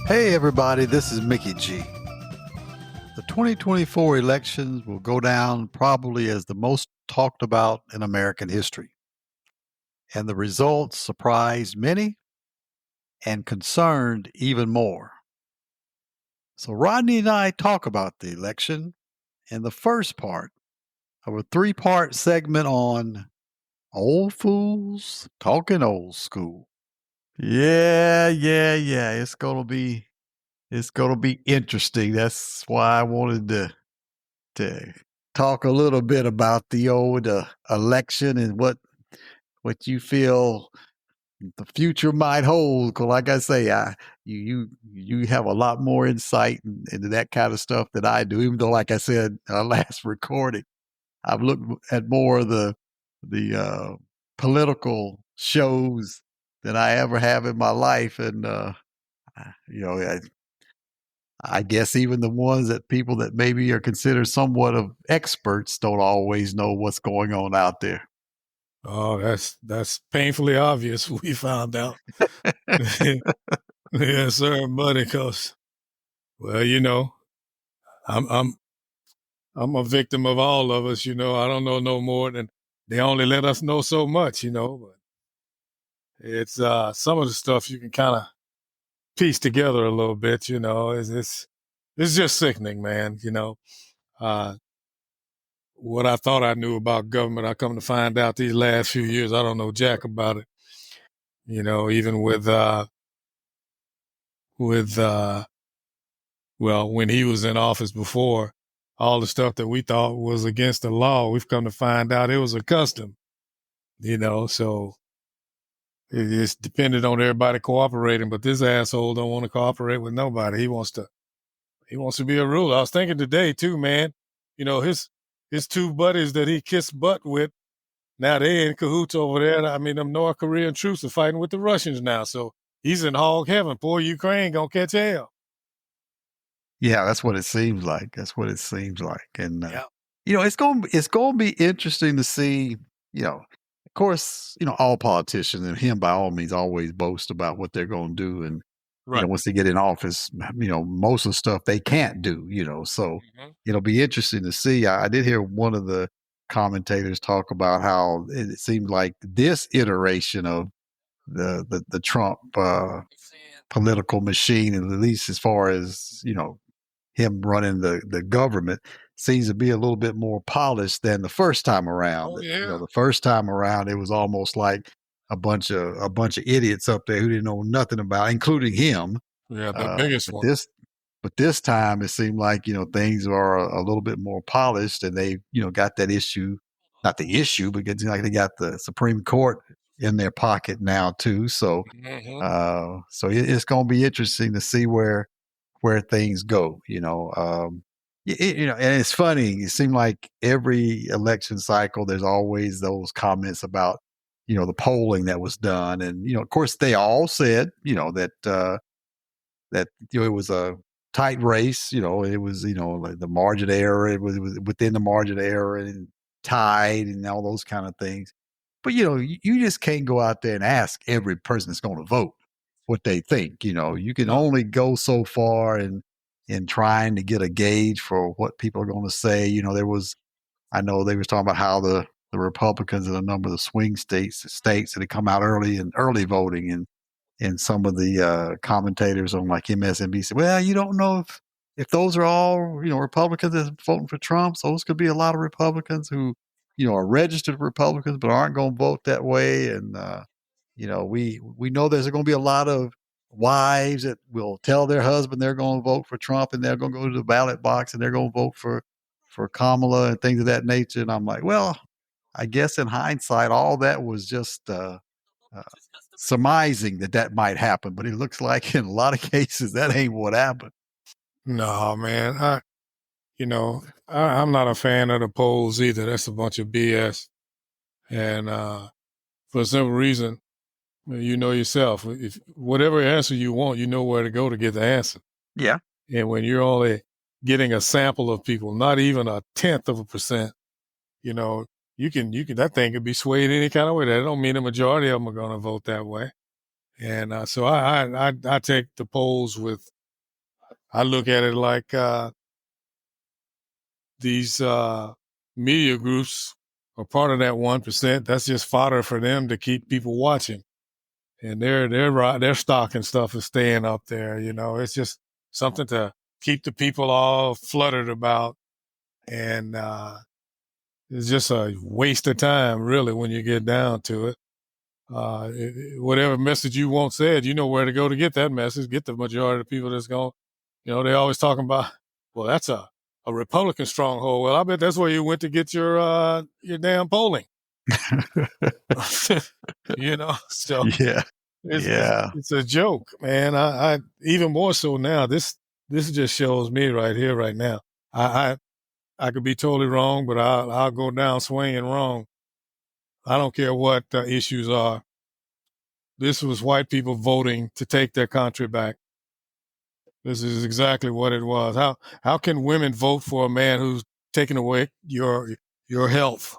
Hey everybody, this is Mickey G. The 2024 elections will go down probably as the most talked about in American history. And the results surprised many and concerned even more. So Rodney and I talk about the election in the first part of a three-part segment on old fools talking old school. Yeah. It's gonna be interesting. That's why I wanted to talk a little bit about the old election and what you feel the future might hold. Because, like I say, you have a lot more insight into that kind of stuff than I do. Even though, like I said, our last recording, I've looked at more of the political shows than I ever have in my life, and you know, I guess even the ones that people that maybe are considered somewhat of experts don't always know what's going on out there. Oh, that's painfully obvious. We found out. Yes, sir, buddy. Cause, well, I'm I'm I'm a victim of all of us. I don't know no more than they only let us know so much. But it's some of the stuff you can kind of piece together a little bit. It's just sickening, man. Uh, what I thought I knew about government, I come to find out these last few years, I don't know jack about it. Even with well, when he was in office before, all the stuff that we thought was against the law, we've come to find out it was a custom. So it's dependent on everybody cooperating, but this asshole don't want to cooperate with nobody. He wants to be a ruler. I was thinking today too, man. His two buddies that he kissed butt with, now they in cahoots over there. I mean, them North Korean troops are fighting with the Russians now. So he's in hog heaven. Poor Ukraine gonna catch hell. Yeah, that's what it seems like. That's what it seems like, and Yeah. it's gonna be interesting to see. Of course, all politicians and him by all means always boast about what they're going to do, and Right. once they get in office, most of the stuff they can't do. So Mm-hmm. it'll be interesting to see. I did hear one of the commentators talk about how it seemed like this iteration of the Trump political machine, and at least as far as him running the government, seems to be a little bit more polished than the first time around. Oh yeah. The first time around, it was almost like a bunch of idiots up there who didn't know nothing about, including him. Yeah, the Uh, biggest but one. this but this time it seemed like things are a little bit more polished, and they got that issue, not the issue, but it's like they got the Supreme Court in their pocket now too. So Mm-hmm. it's going to be interesting to see where things go. And it's funny. It seemed like every election cycle, there's always those comments about the polling that was done, and of course they all said that it was a tight race. It was like the margin of error. It was within the margin of error and tied and all those kind of things. But you just can't go out there and ask every person that's going to vote what they think. You can No. only go so far in trying to get a gauge for what people are going to say. I know they was talking about how the Republicans in a number of the swing states that had come out early and early voting, and some of the commentators on like MSNBC, well, you don't know if those are all Republicans that's voting for Trump. So those could be a lot of Republicans who are registered Republicans but aren't going to vote that way. And we know there's going to be a lot of wives that will tell their husband they're going to vote for Trump, and they're going to go to the ballot box and they're going to vote for Kamala and things of that nature. And I'm like, well, I guess in hindsight, all that was just uh, surmising that might happen, but it looks like in a lot of cases that ain't what happened. No, man. I'm not a fan of the polls either. That's a bunch of BS. And for a simple reason, you know yourself. If whatever answer you want, you know where to go to get the answer. Yeah. And when you're only getting a sample of people, not even a 1/10%, you know, you can that thing could be swayed any kind of way. That don't mean the majority of them are going to vote that way. And so I take the polls with, I look at it like these media groups are part of that 1%. That's just fodder for them to keep people watching, and their stock and stuff is staying up there. You know, it's just something to keep the people all fluttered about, and it's just a waste of time, really, when you get down to it. Whatever message you want said, you know where to go to get that message. Get the majority of the people that's going. You know, they always talking about, well, that's a Republican stronghold. Well, I bet that's where you went to get your damn polling. You know, so Yeah. it's a joke, man. I even more so now. This just shows me right here, right now. I could be totally wrong, but I'll go down swinging wrong. I don't care what the issues are. This was white people voting to take their country back. This is exactly what it was. How can women vote for a man who's taking away your health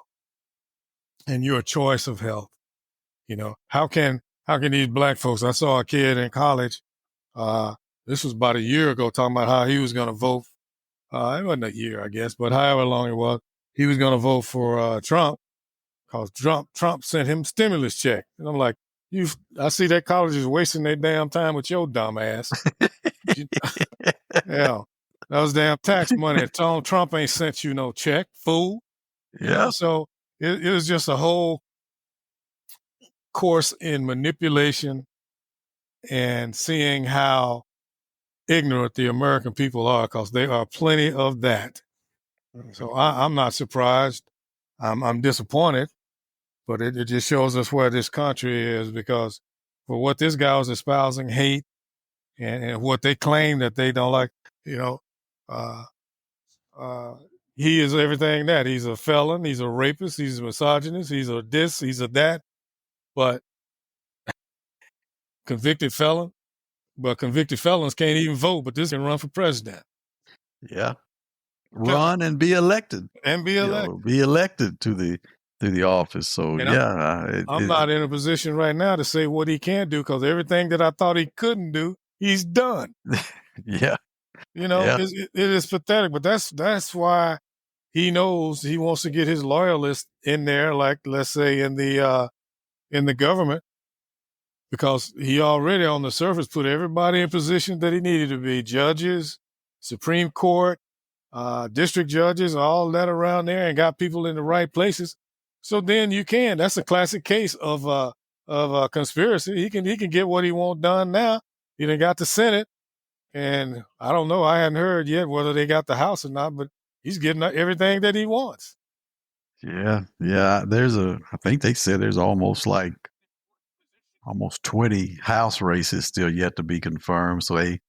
and your choice of health? You know, how can these black folks? I saw a kid in college. This was about a year ago, talking about how he was going to vote. It wasn't a year, I guess, but however long it was, he was going to vote for Trump because Trump sent him stimulus check. And I'm like, I see that college is wasting their damn time with your dumb ass. Yeah, that was damn tax money. Trump ain't sent you no check, fool. You know, so it was just a whole course in manipulation and seeing how ignorant the American people are, because there are plenty of that. So I'm not surprised. I'm disappointed, but it just shows us where this country is, because for what this guy was espousing, hate, and what they claim that they don't like, you know, he is everything that. He's a felon, he's a rapist, he's a misogynist, he's a this, he's a that, but convicted felon. But convicted felons can't even vote, but this can run for president. Yeah. Run and be elected. And be elected. Be elected to the office. So, and yeah. I'm not in a position right now to say what he can do, because everything that I thought he couldn't do, he's done. Yeah. You know, Yeah. it is pathetic, but that's why he knows he wants to get his loyalists in there, like, let's say, in the government, because he already on the surface put everybody in position that he needed to be: judges, Supreme Court, district judges, all that around there, and got people in the right places. So then that's a classic case of a conspiracy. He can get what he wants done now. He done got the Senate, and I don't know, I hadn't heard yet whether they got the House or not, but he's getting everything that he wants. Yeah. Yeah. I think they said there's almost 20 House races still yet to be confirmed. So it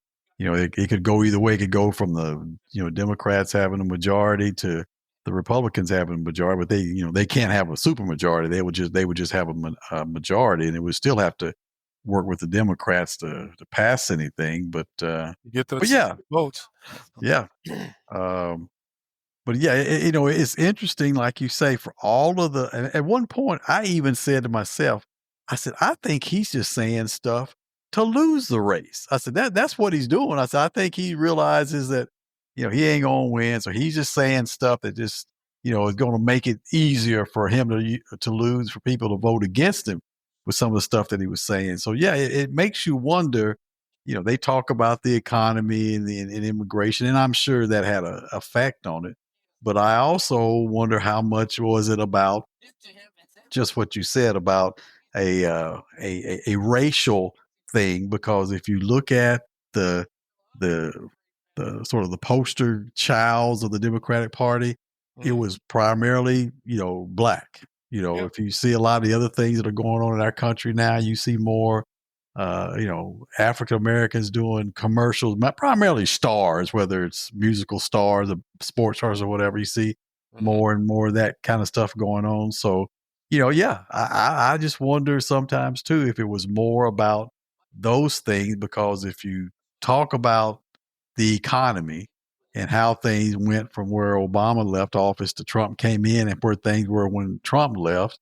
could go either way. It could go from the Democrats having a majority to the Republicans having a majority, but they can't have a supermajority. They would just have a majority, and it would still have to work with the Democrats to pass anything. But yeah, votes. Yeah. But yeah, it's interesting, like you say, for all of at one point, I even said to myself, I said, I think he's just saying stuff to lose the race. I said, that's what he's doing. I said, I think he realizes that, he ain't going to win. So he's just saying stuff that just, is going to make it easier for him to lose, for people to vote against him with some of the stuff that he was saying. So yeah, it makes you wonder. They talk about the economy and immigration, and I'm sure that had an effect on it. But I also wonder how much was it about just what you said about a racial thing, because if you look at the the sort of the poster childs of the Democratic Party, it was primarily black. If you see a lot of the other things that are going on in our country now, you see more African Americans doing commercials, primarily stars, whether it's musical stars or sports stars or whatever. You see more and more of that kind of stuff going on. So, yeah, I just wonder sometimes too if it was more about those things, because if you talk about the economy and how things went from where Obama left office to Trump came in and where things were when Trump left.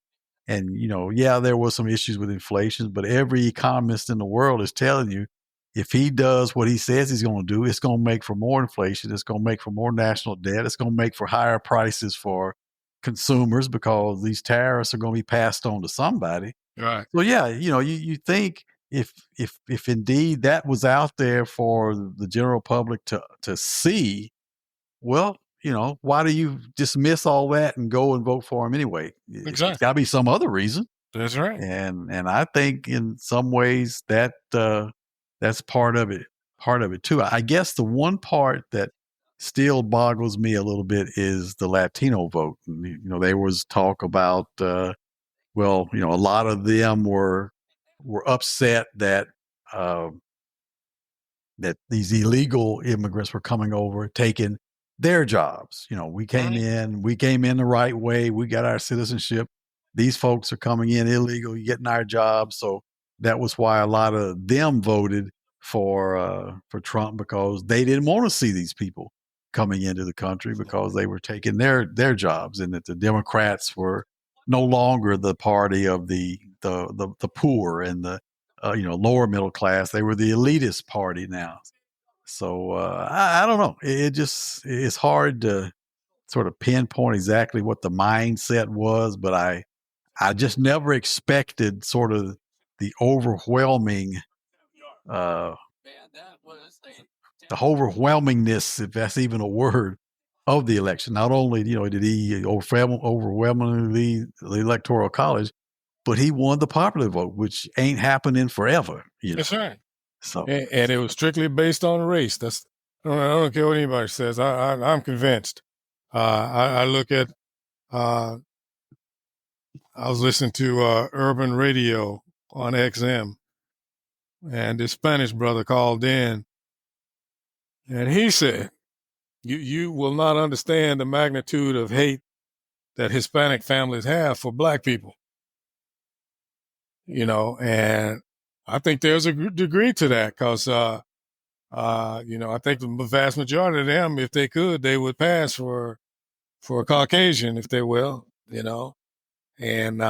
And, yeah, there was some issues with inflation, but every economist in the world is telling you if he does what he says he's going to do, it's going to make for more inflation. It's going to make for more national debt. It's going to make for higher prices for consumers because these tariffs are going to be passed on to somebody. Right. So yeah, you think if indeed that was out there for the general public to see, well, why do you dismiss all that and go and vote for him anyway? It's got to be some other reason. That's right. And I think in some ways that that's part of it too. I guess the one part that still boggles me a little bit is the Latino vote. There was talk about well, a lot of them were upset that that these illegal immigrants were coming over, taking their jobs. We came in the right way. We got our citizenship. These folks are coming in illegal, getting our jobs. So that was why a lot of them voted for Trump, because they didn't want to see these people coming into the country because they were taking their jobs, and that the Democrats were no longer the party of the poor and the lower middle class. They were the elitist party now. So I don't know. It's hard to sort of pinpoint exactly what the mindset was, but I just never expected sort of the overwhelmingness, if that's even a word, of the election. Not only did he overwhelmingly the Electoral College, but he won the popular vote, which ain't happening forever. That's right. So, and it was strictly based on race. I don't care what anybody says. I'm convinced. I look at. I was listening to urban radio on XM, and this Spanish brother called in, and he said, "You will not understand the magnitude of hate that Hispanic families have for Black people." And I think there's a degree to that because, I think the vast majority of them, if they could, they would pass for a Caucasian, if they will, and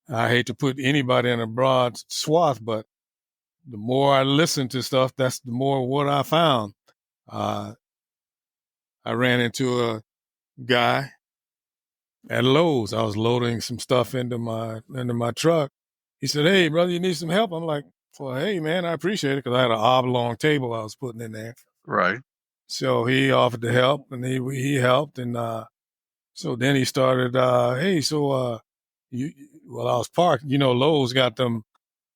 I hate to put anybody in a broad swath, but the more I listen to stuff, that's the more what I found. I ran into a guy at Lowe's. I was loading some stuff into my truck. He said, "Hey, brother, you need some help?" I'm like, "Well, hey, man, I appreciate it," because I had an oblong table I was putting in there. right. So he offered to help, and he helped, and so then he started, "Hey, so well, I was parked. Lowe's got them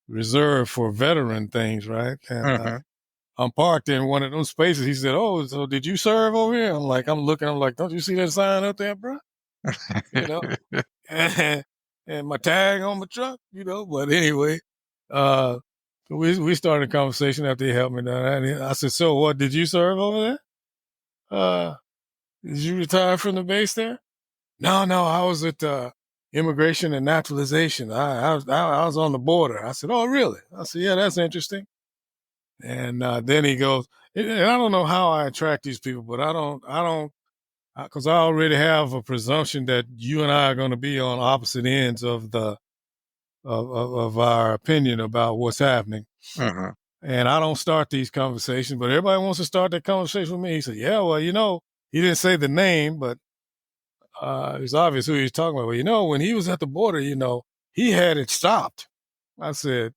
reserved for veteran things, right?" And I'm parked in one of those spaces. He said, "Oh, so did you serve over here?" I'm looking, "Don't you see that sign up there, bro?" and my tag on my truck, But anyway, we started a conversation after he helped me down. And I said, "So what, did you serve over there? Did you retire from the base there?" No, I was at immigration and naturalization. I was on the border. I said, "Oh, really?" I said, "Yeah, that's interesting." And then he goes, and I don't know how I attract these people, but I don't, because I already have a presumption that you and I are going to be on opposite ends of of our opinion about what's happening. And I don't start these conversations, but everybody wants to start that conversation with me. He said, "Yeah, well, he didn't say the name, but it's obvious who he's talking about. But when he was at the border, he had it stopped." I said,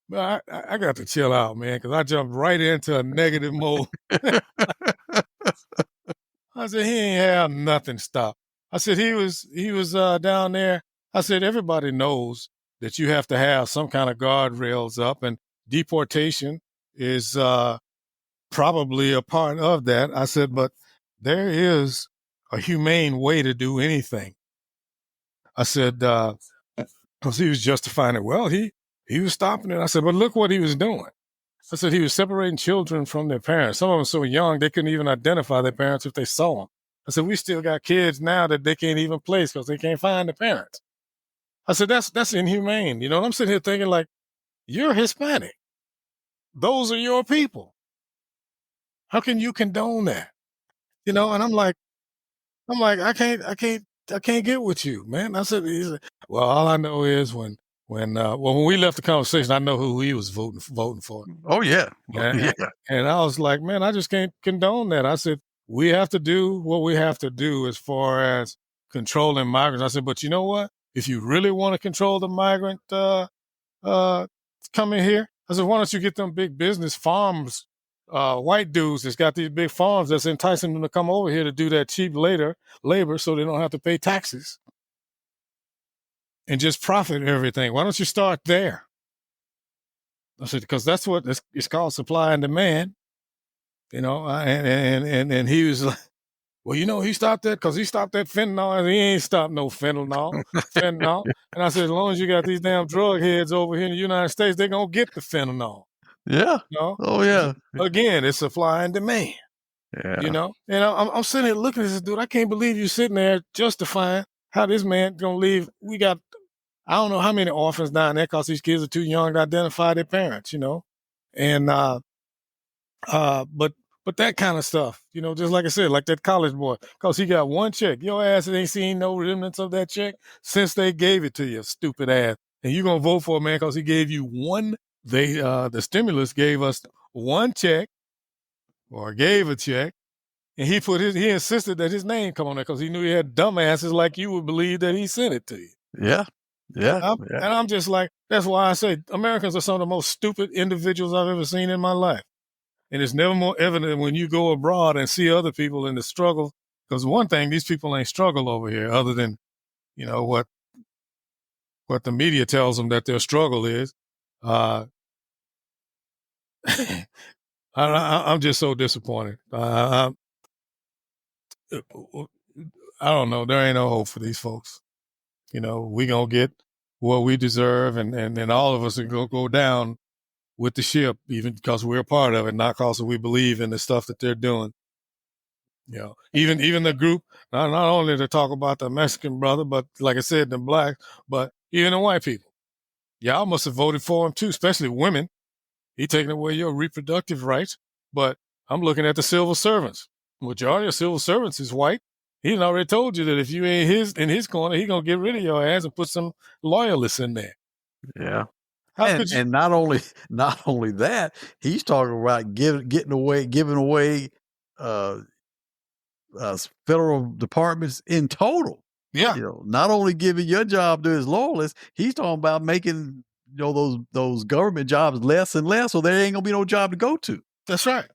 "Well, I got to chill out, man," because I jumped right into a negative mode. I said, "He ain't have nothing stopped." I said, he was down there. I said, "Everybody knows that you have to have some kind of guardrails up, and deportation is probably a part of that." I said, "But there is a humane way to do anything." I said, because he was justifying it. Well, he was stopping it. I said, "But look what he was doing." I said, he was separating children from their parents. Some of them so young, they couldn't even identify their parents if they saw them. I said, we still got kids now that they can't even place because they can't find their parents. I said, that's inhumane. And I'm sitting here thinking, like, you're Hispanic. Those are your people. How can you condone that? And I can't get with you, man. I said, well, all I know is when we left the conversation, I know who he was voting for. Oh yeah, And, yeah, and I was like, man, I just can't condone that. I said, we have to do what we have to do as far as controlling migrants. I said, but you know what? If you really want to control the migrant uh, coming here, I said, why don't you get them big business farms, white dudes that's got these big farms that's enticing them to come over here to do that cheap labor so they don't have to pay taxes and just profit everything. Why don't you start there? I said, because that's what it's called, supply and demand. And he was like, well, he stopped that because he stopped that fentanyl, and he ain't stopped no fentanyl. And I said, as long as you got these damn drug heads over here in the United States, they're gonna get the fentanyl. yeah. You know, Oh yeah, again, it's supply and demand. yeah. And I'm sitting there looking at this dude. I can't believe you sitting there justifying how this man gonna leave. We got I don't know how many orphans down there because these kids are too young to identify their parents. And but that kind of stuff, just like I said, like that college boy, because he got one check. Your ass ain't seen no remnants of that check since they gave it to you, stupid ass. And you gonna vote for a man because he gave you one. The stimulus gave us one check or gave a check, and he insisted that his name come on there because he knew he had dumbasses like you would believe that he sent it to you. Yeah, yeah, And I'm just like, that's why I say Americans are some of the most stupid individuals I've ever seen in my life. And it's never more evident when you go abroad and see other people in the struggle. Because one thing, these people ain't struggle over here, other than what the media tells them that their struggle is. I'm just so disappointed. I don't know. There ain't no hope for these folks. We gonna get what we deserve, and all of us are gonna go down with the ship, even because we're a part of it, not because we believe in the stuff that they're doing. Even the group, not only to talk about the Mexican brother, but like I said, the black, but even the white people. Y'all must have voted for him too, especially women. He taking away your reproductive rights. But I'm looking at the civil servants. Majority of civil servants is white. He already told you that if you ain't in his corner, he gonna get rid of your ass and put some loyalists in there. yeah. How could you? And not only that, he's talking about giving away uh, federal departments in total. Yeah, Not only giving your job to his loyalists, he's talking about making those government jobs less and less, so there ain't gonna be no job to go to. that's right.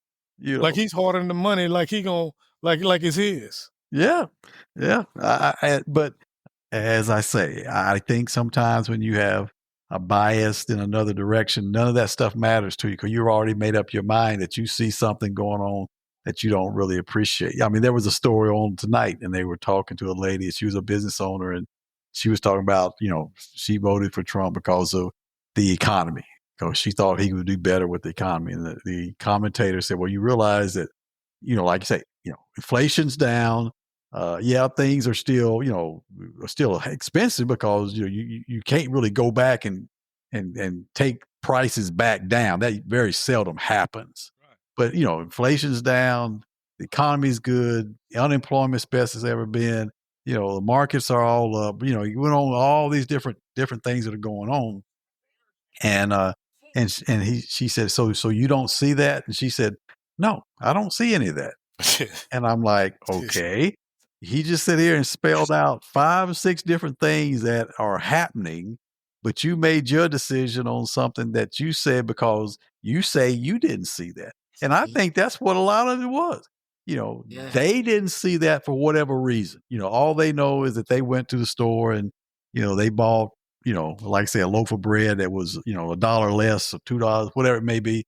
Like he's hoarding the money, like he gonna like it's his. Yeah, yeah. But as I say, I think sometimes when you have a bias in another direction, none of that stuff matters to you because you've already made up your mind that you see something going on that you don't really appreciate. I mean, there was a story on tonight, and they were talking to a lady. She was a business owner, and she was talking about, she voted for Trump because of the economy, because she thought he would do better with the economy. And the commentator said, well, you realize that, like you say, inflation's down. Yeah, things are still, still expensive because you can't really go back and take prices back down. That very seldom happens. Right. But inflation's down, the economy's good, unemployment's best it's ever been. The markets are all up. You went on all these different things that are going on, and she said, so you don't see that? And she said, no, I don't see any of that. And I'm like, okay. He just sat here and spelled out 5 or 6 different things that are happening, but you made your decision on something that you said because you say you didn't see that. And I think that's what a lot of it was. They didn't see that for whatever reason. All they know is that they went to the store and, they bought, like I say, a loaf of bread that was, $1 less or $2, whatever it may be,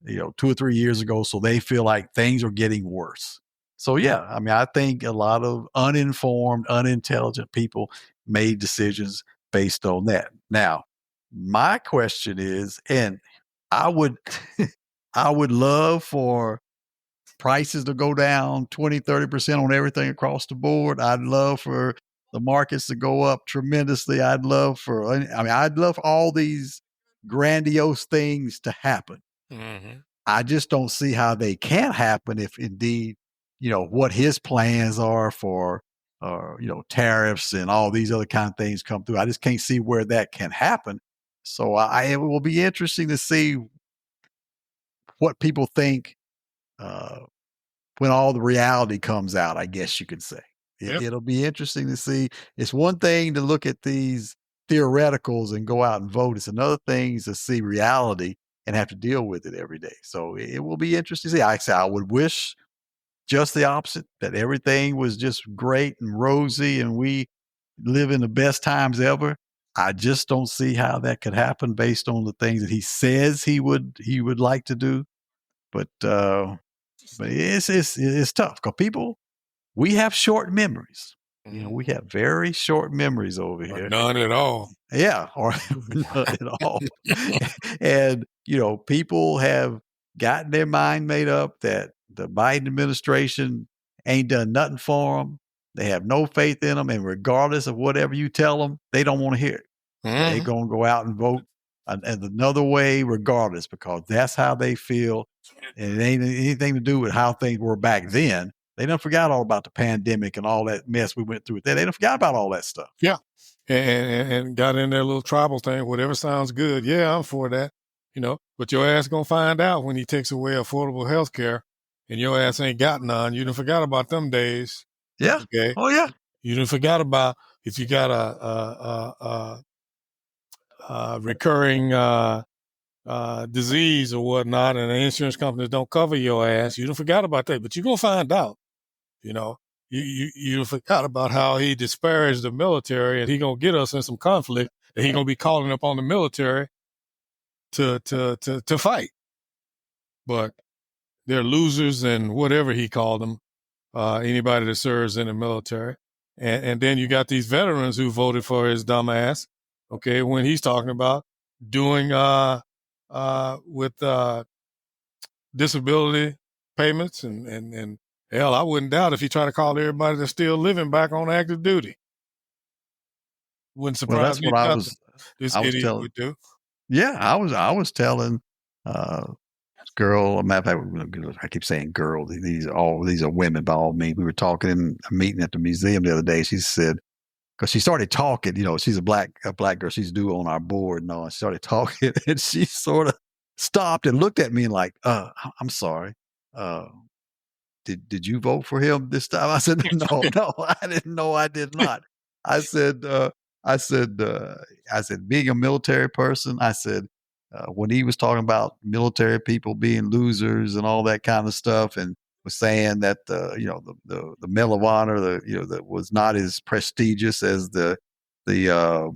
2 or 3 years ago. So they feel like things are getting worse. So yeah, I mean, I think a lot of uninformed, unintelligent people made decisions based on that. Now, my question is, and I would I would love for prices to go down 20, 30% on everything across the board. I'd love for the markets to go up tremendously. I'd love for all these grandiose things to happen. Mm-hmm. I just don't see how they can happen if indeed, what his plans are for, tariffs and all these other kind of things come through. I just can't see where that can happen. So it will be interesting to see what people think uh, when all the reality comes out, I guess you could say. Yep. It'll be interesting to see. It's one thing to look at these theoreticals and go out and vote. It's another thing to see reality and have to deal with it every day. So it will be interesting to see. I say I would wish just the opposite, that everything was just great and rosy and we live in the best times ever. I just don't see how that could happen based on the things that he says he would like to do. But it's tough because people, we have short memories. We have very short memories over Or here. none at all. Yeah, or none at all. And people have gotten their mind made up that the Biden administration ain't done nothing for them. They have no faith in them, and regardless of whatever you tell them, they don't want to hear it. They're gonna go out and vote another way, regardless, because that's how they feel, and it ain't anything to do with how things were back then. They don't forgot all about the pandemic and all that mess we went through. They don't forgot about all that stuff. Yeah. And got in their little tribal thing, whatever sounds good. Yeah, I'm for that. But your ass gonna find out when he takes away affordable health care and your ass ain't got none. You done forgot about them days. Yeah. Okay. Oh yeah. You done forgot about if you got a recurring disease or whatnot, and the insurance companies don't cover your ass. You done forgot about that, but you're gonna find out. You forgot about how he disparaged the military, and he gonna get us in some conflict, and he gonna be calling upon the military to fight. But they're losers and whatever he called them, anybody that serves in the military. And then you got these veterans who voted for his dumb ass, okay, when he's talking about doing with disability payments and hell, I wouldn't doubt if he tried to call everybody that's still living back on active duty. Wouldn't Well, surprise that's me what I nothing. was. This I was idiot telling. would do. Yeah, I was telling this girl. Matter of fact, I keep saying girl. These are women by all means. We were talking in a meeting at the museum the other day. She said, because she started talking. She's a black girl. She's due on our board and all. And she started talking, and she sort of stopped and looked at me and like, I'm sorry. Did you vote for him this time? I said, no, I didn't know. I did not. I said, I said, being a military person, I said, when he was talking about military people being losers and all that kind of stuff, and was saying that the Medal of Honor, that was not as prestigious as the uh,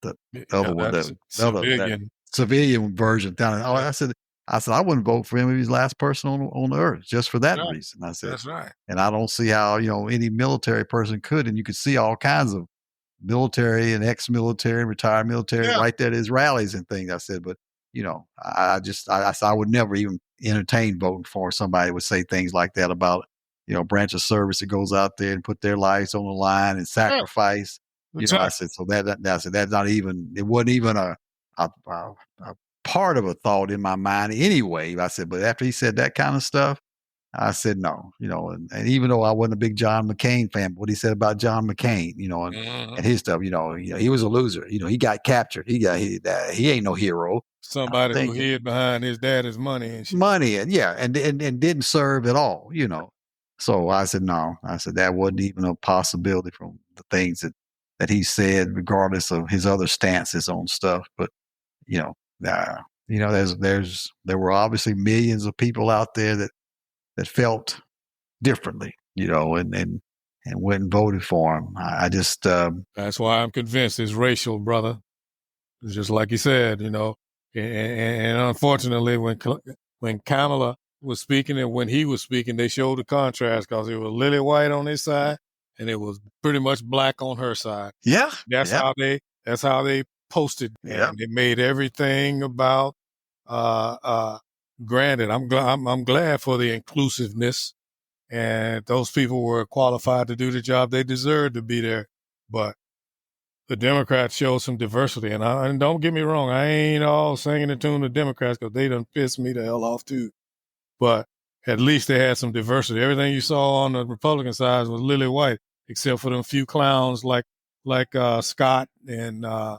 the other one, That's the other that civilian. civilian version down. Oh, I said I wouldn't vote for him if he's the last person on the earth just for that reason. I said, That's right. and I don't see how any military person could. And you could see all kinds of military and ex-military and retired military right there at his rallies and things. I said, but I said I would never even entertain voting for somebody who would say things like that about branch of service that goes out there and put their lives on the line and sacrifice. I said so I said that's not even. It wasn't even a part of a thought in my mind anyway. I said, but after he said that kind of stuff, I said no, and even though I wasn't a big John McCain fan, what he said about John McCain, and his stuff, he was a loser. He got captured. He ain't no hero. Somebody who hid behind his daddy's money and shit. Money and and didn't serve at all. So I said no. I said that wasn't even a possibility from the things that he said, regardless of his other stances on stuff. But there were obviously millions of people out there that felt differently, and went and voted for him. I just that's why I'm convinced it's racial, brother. It's just like you said, and unfortunately, when Kamala was speaking and when he was speaking, they showed the contrast because it was lily white on his side and it was pretty much black on her side. Yeah, that's how they posted, and it made everything about. Granted, I'm glad for the inclusiveness, and those people were qualified to do the job. They deserved to be there, but the Democrats showed some diversity. And don't get me wrong, I ain't all singing the tune of Democrats because they done pissed me the hell off too. But at least they had some diversity. Everything you saw on the Republican side was lily white, except for them few clowns like Scott and a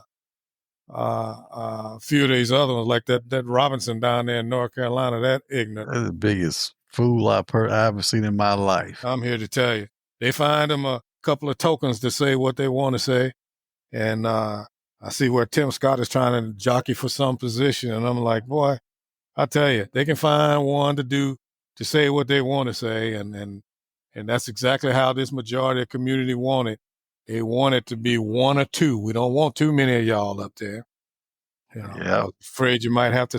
few of these other ones, like that Robinson down there in North Carolina, that ignorant. That's the biggest fool I've ever seen in my life. I'm here to tell you. They find them a couple of tokens to say what they want to say. And I see where Tim Scott is trying to jockey for some position. And I'm like, boy, I tell you, they can find one to say what they want to say. And that's exactly how this majority of the community want it. They want it to be one or two. We don't want too many of y'all up there. You know, Yeah. I'm afraid you might have to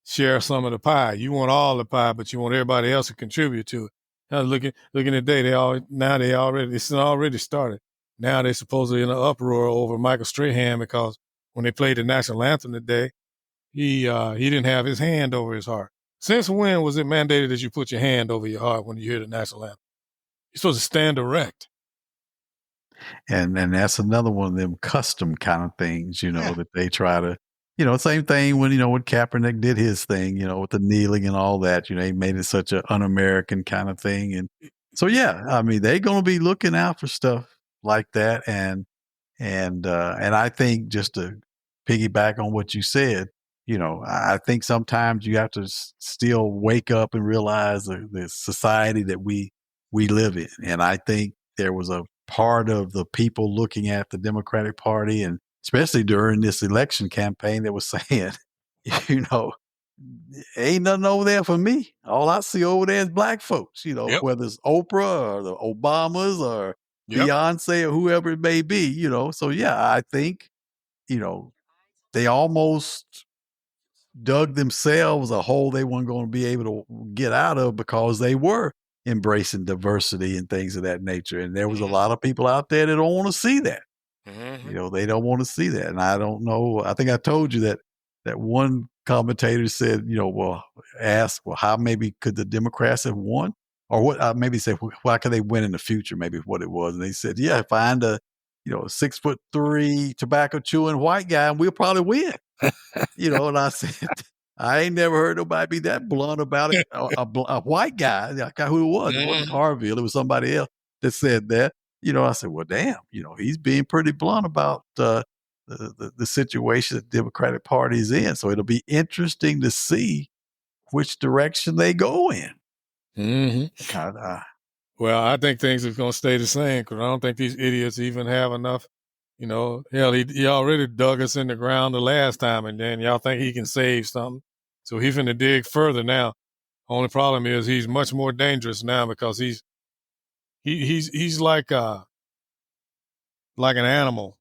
share some of the pie. You want all the pie, but you want everybody else to contribute to it. Now looking today, it's already started. Now they're supposedly in an uproar over Michael Strahan because when they played the national anthem today, he didn't have his hand over his heart. Since when was it mandated that you put your hand over your heart when you hear the national anthem? You're supposed to stand erect. And that's another one of them custom kind of things, Yeah. that they try to, same thing when, when Kaepernick did his thing, with the kneeling and all that, he made it such an un-American kind of thing. And so, yeah, I mean, they're going to be looking out for stuff like that. And I think just to piggyback on what you said, I think sometimes you have to still wake up and realize the society that we live in. And I think there was a part of the people looking at the Democratic Party, and especially during this election campaign, that was saying, ain't nothing over there for me. All I see over there is black folks, Yep. whether it's Oprah or the Obamas or Yep. Beyonce or whoever it may be, So yeah, I think, they almost dug themselves a hole they weren't going to be able to get out of because they were embracing diversity and things of that nature. And there was a lot of people out there that don't want to see that. Mm-hmm. They don't want to see that. And I don't know. I think I told you that one commentator said, ask, well, how maybe could the Democrats have won? Or what, maybe say, why could they win in the future? Maybe what it was. And they said, yeah, find a 6'3" tobacco chewing white guy and we'll probably win. And I said, I ain't never heard nobody be that blunt about it. A white guy, I forgot who it was. It wasn't Harville. It was somebody else that said that. I said, well, damn, he's being pretty blunt about the situation that the Democratic Party is in. So it'll be interesting to see which direction they go in. Mm-hmm. Well, I think things are going to stay the same because I don't think these idiots even have enough. Hell, he already dug us in the ground the last time, and then y'all think he can save something. So he's finna dig further now. Only problem is he's much more dangerous now because he's like an animal.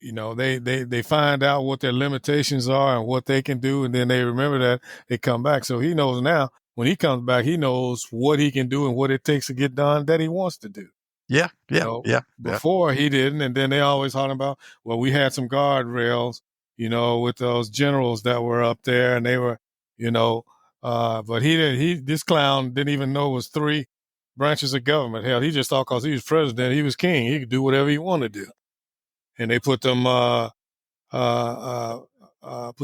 They find out what their limitations are and what they can do, and then they remember that they come back. So he knows now when he comes back, he knows what he can do and what it takes to get done that he wants to do. Yeah. Before he didn't, and then they always talking about, well, we had some guardrails, with those generals that were up there, and they were, but this clown didn't even know it was 3 branches of government. Hell, he just thought because he was president, he was king, he could do whatever he wanted to do, and they put them put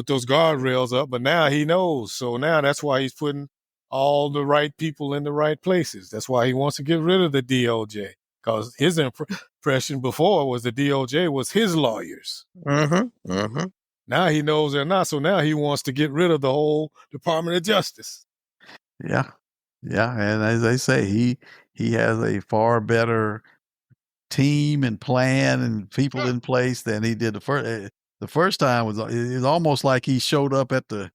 those guardrails up. But now he knows, so now that's why he's putting all the right people in the right places. That's why he wants to get rid of the DOJ. Because his impression before was the DOJ was his lawyers. Now he knows they're not, so now he wants to get rid of the whole Department of Justice. Yeah, and as they say, he has a far better team and plan and people in place than he did the first. The first time was it was almost like he showed up at the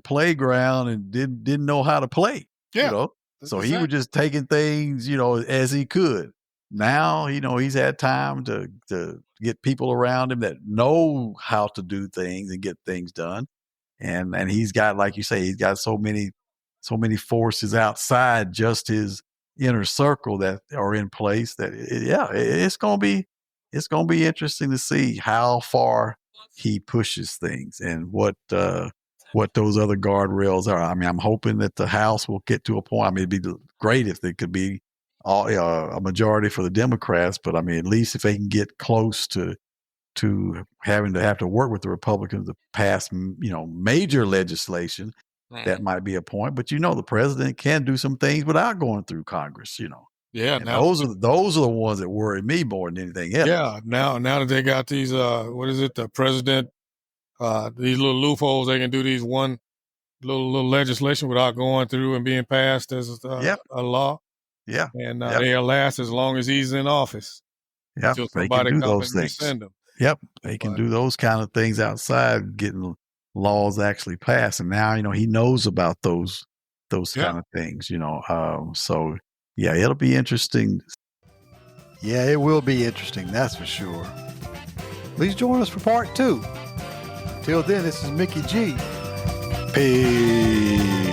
playground and didn't know how to play. Yeah, so he was just taking things as he could. Now, he's had time to get people around him that know how to do things and get things done. And he's got, like you say, he's got so many forces outside just his inner circle that are in place that, it's going to be interesting to see how far he pushes things and what those other guardrails are. I mean, I'm hoping that the House will get to a point. I mean, it'd be great if there could be a majority for the Democrats, but I mean, at least if they can get close to having to have to work with the Republicans to pass, major legislation, that might be a point. But the president can do some things without going through Congress. Yeah, And now those are the ones that worry me more than anything else. yeah, now that they got these what is it, the president these little loopholes, they can do these one little legislation without going through and being passed as a law. Yeah. And Yep. they'll last as long as he's in office. Yep. Until They can somebody do comes those and things. rescind them. Yep. They can do those kind of things outside getting laws actually passed. And now, he knows about those kind of things, so yeah, it'll be interesting. Yeah, it will be interesting. That's for sure. Please join us for part 2. Till then, this is Mickey G. Peace.